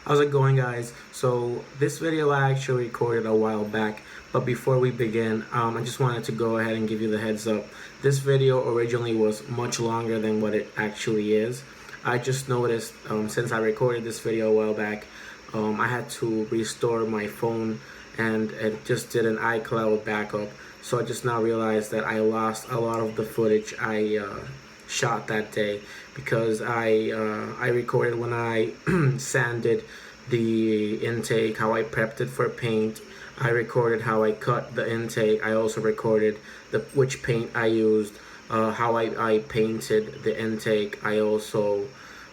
How's it going, guys? So this video I actually recorded a while back, but before we begin, I just wanted to go ahead and give you the heads up. This video originally was much longer than what it actually is. I just noticed since I recorded this video a while back, I had to restore my phone and it just did an iCloud backup. So I just now realized that I lost a lot of the footage I shot that day because I recorded when I sanded the intake, how I prepped it for paint. I recorded how I cut the intake. I also recorded which paint I used, how I painted the intake. I also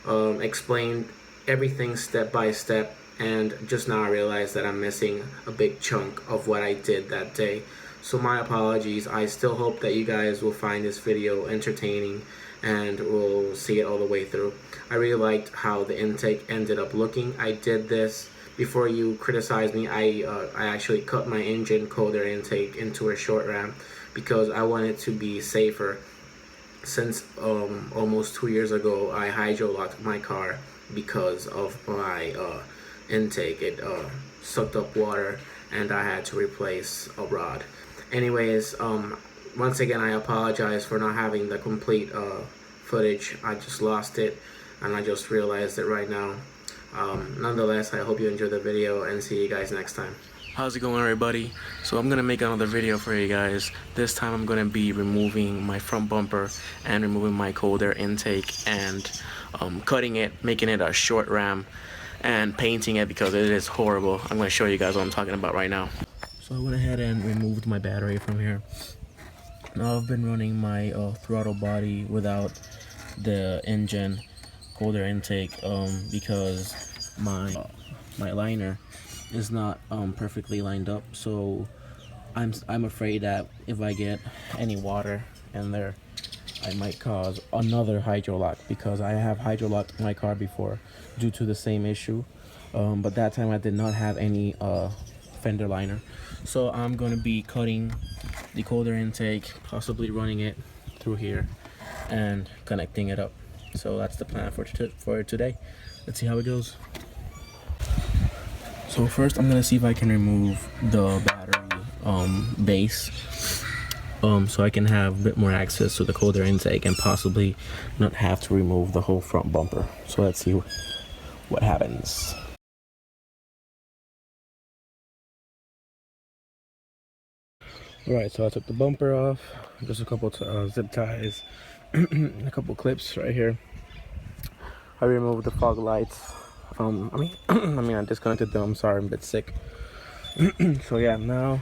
explained everything step by step, and just now I realized that I'm missing a big chunk of what I did that day. So my apologies. I still hope that you guys will find this video entertaining and will see it all the way through. I really liked how the intake ended up looking. I did this before you criticize me. I actually cut my engine coder intake into a ShortRam because I wanted to be safer. Since almost 2 years ago, I hydrolocked my car because of my intake. It sucked up water and I had to replace a rod. Anyways, once again, I apologize for not having the complete footage. I just lost it and I just realized it right now. Nonetheless, I hope you enjoyed the video and see you guys next time. How's it going, everybody? So I'm gonna make another video for you guys. This time I'm gonna be removing my front bumper and removing my cold air intake and cutting it, making it a ShortRam, and painting it because it is horrible. I'm gonna show you guys what I'm talking about right now. So I went ahead and removed my battery from here. Now I've been running my throttle body without the engine cold air intake because my liner is not perfectly lined up. So I'm afraid that if I get any water in there, I might cause another hydrolock, because I have hydrolocked my car before due to the same issue, but that time I did not have any fender liner. So I'm going to be cutting the cold air intake, possibly running it through here and connecting it up. So that's the plan for today. Let's see how it goes. So first I'm going to see if I can remove the battery base, so I can have a bit more access to the cold air intake and possibly not have to remove the whole front bumper. So let's see what happens. Alright, so I took the bumper off, just a couple zip ties, a couple clips right here. I removed the fog lights. I disconnected them. I'm sorry, I'm a bit sick. So yeah, now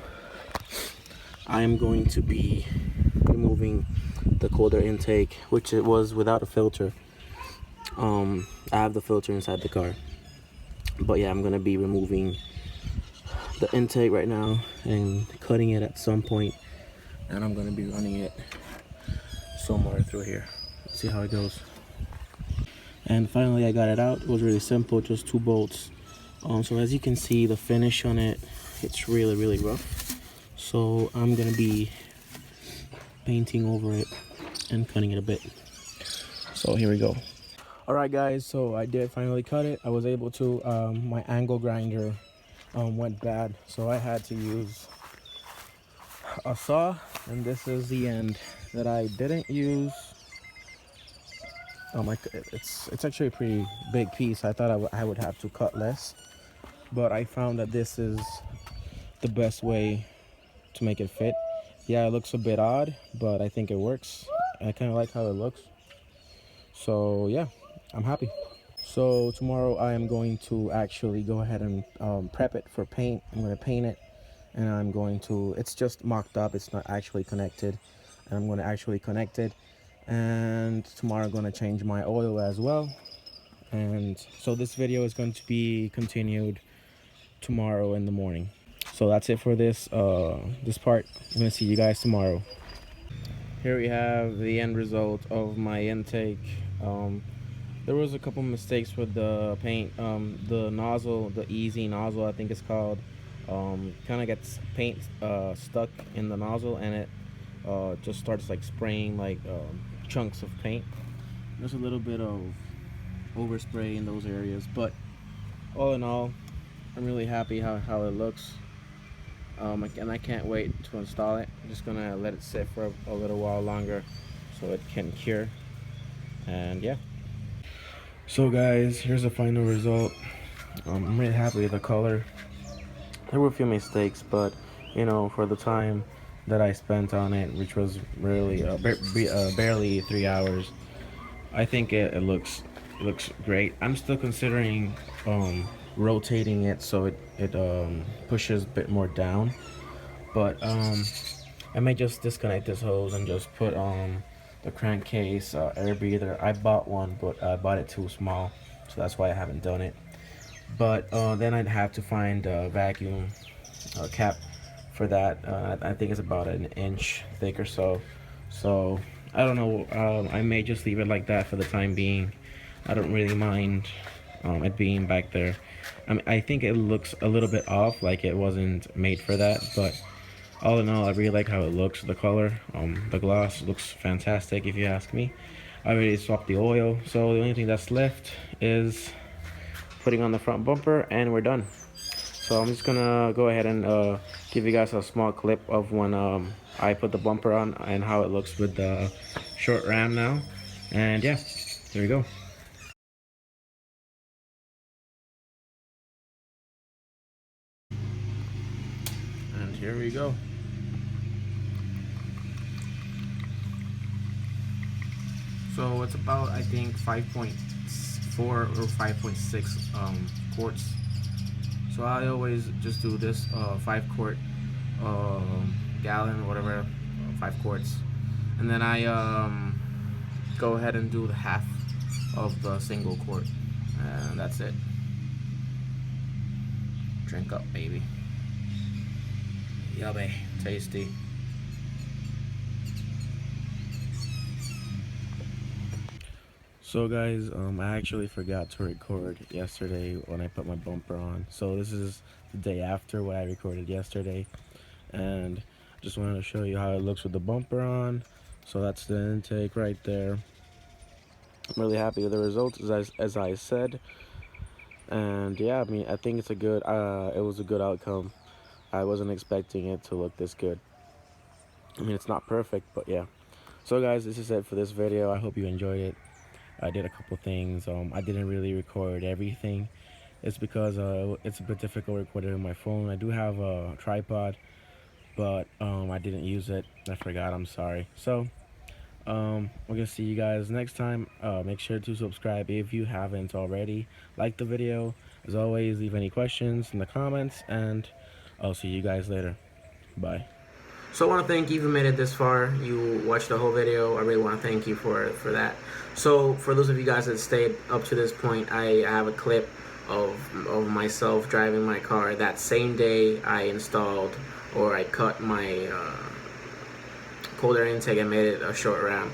I am going to be removing the cold air intake, which it was without a filter. I have the filter inside the car, but yeah, I'm gonna be removing the intake right now and cutting it at some point, and I'm gonna be running it somewhere through here. Let's see how it goes. And finally I got it out. It was really simple, just 2 bolts. So as you can see, the finish on it, it's really rough. So I'm gonna be painting over it and cutting it a bit. So here we go. Alright guys, so I did finally cut it. I was able to. My angle grinder went bad, so I had to use a saw, and this is the end that I didn't use. It's actually a pretty big piece. I thought I would have to cut less, but I found that this is the best way to make it fit. Yeah, it looks a bit odd, but I think it works. I kind of like how it looks. So yeah, I'm happy. So tomorrow I am going to actually go ahead and prep it for paint. I'm going to paint it, and it's just mocked up. It's not actually connected, and I'm going to actually connect it. And tomorrow I'm going to change my oil as well. And so this video is going to be continued tomorrow in the morning. So that's it for this part. I'm going to see you guys tomorrow. Here we have the end result of my intake. There was a couple mistakes with the paint. The nozzle, the easy nozzle I think it's called, kind of gets paint stuck in the nozzle, and it just starts like spraying like chunks of paint. There's a little bit of overspray in those areas, but all in all, I'm really happy how it looks. And I can't wait to install it. I'm just gonna let it sit for a little while longer so it can cure. And yeah. So guys, here's the final result. I'm really happy with the color. There were a few mistakes, but you know, for the time that I spent on it, which was really barely 3 hours, I think it looks great. I'm still considering rotating it so it pushes a bit more down, but I may just disconnect this hose and just put the crankcase air breather. I bought one, but I bought it too small, so that's why I haven't done it. But then I'd have to find a vacuum cap for that. I think it's about an inch thick or so. So I don't know. I may just leave it like that for the time being. I don't really mind it being back there. I think it looks a little bit off, like it wasn't made for that, but all in all, I really like how it looks. The color, the gloss looks fantastic if you ask me. I already swapped the oil, so the only thing that's left is putting on the front bumper, and we're done. So I'm just gonna go ahead and give you guys a small clip of when I put the bumper on and how it looks with the ShortRam now. And yeah, there we go. And here we go. So it's about, I think, 5.4 or 5.6 quarts. So I always just do this 5 quart gallon, whatever, 5 quarts, and then I go ahead and do the half of the single quart, and that's it. Drink up, baby. Yummy, tasty. So guys, I actually forgot to record yesterday when I put my bumper on. So this is the day after what I recorded yesterday, and just wanted to show you how it looks with the bumper on. So that's the intake right there. I'm really happy with the results, as I said, and yeah, I mean, I think it's a good. It was a good outcome. I wasn't expecting it to look this good. I mean, it's not perfect, but yeah. So guys, this is it for this video. I hope you enjoyed it. I did a couple things. I didn't really record everything. It's because it's a bit difficult recording on my phone. I do have a tripod, but I didn't use it. I forgot. I'm sorry. So we're gonna see you guys next time. Make sure to subscribe if you haven't already. Like the video. As always, leave any questions in the comments, and I'll see you guys later. Bye. So I want to thank you if you made it this far. You watched the whole video. I really want to thank you for that. So for those of you guys that stayed up to this point, I have a clip of myself driving my car that same day I installed, or I cut my cold air intake and made it a ShortRam.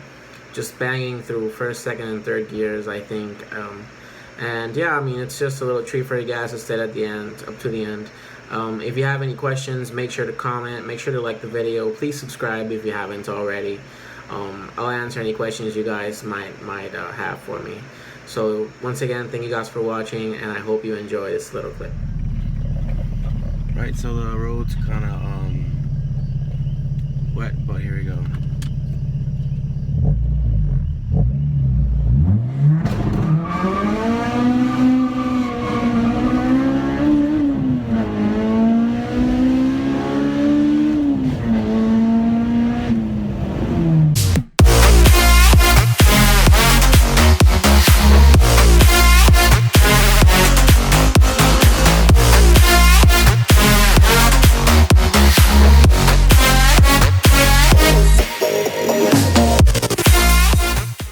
Just banging through first, second, and third gears, I think. And yeah, I mean, it's just a little treat for you guys to stay at the end, up to the end. If you have any questions, make sure to comment, make sure to like the video, please subscribe if you haven't already. I'll answer any questions you guys might have for me. So once again, thank you guys for watching, and I hope you enjoy this little clip. Right, so the road's kind of wet, but here we go.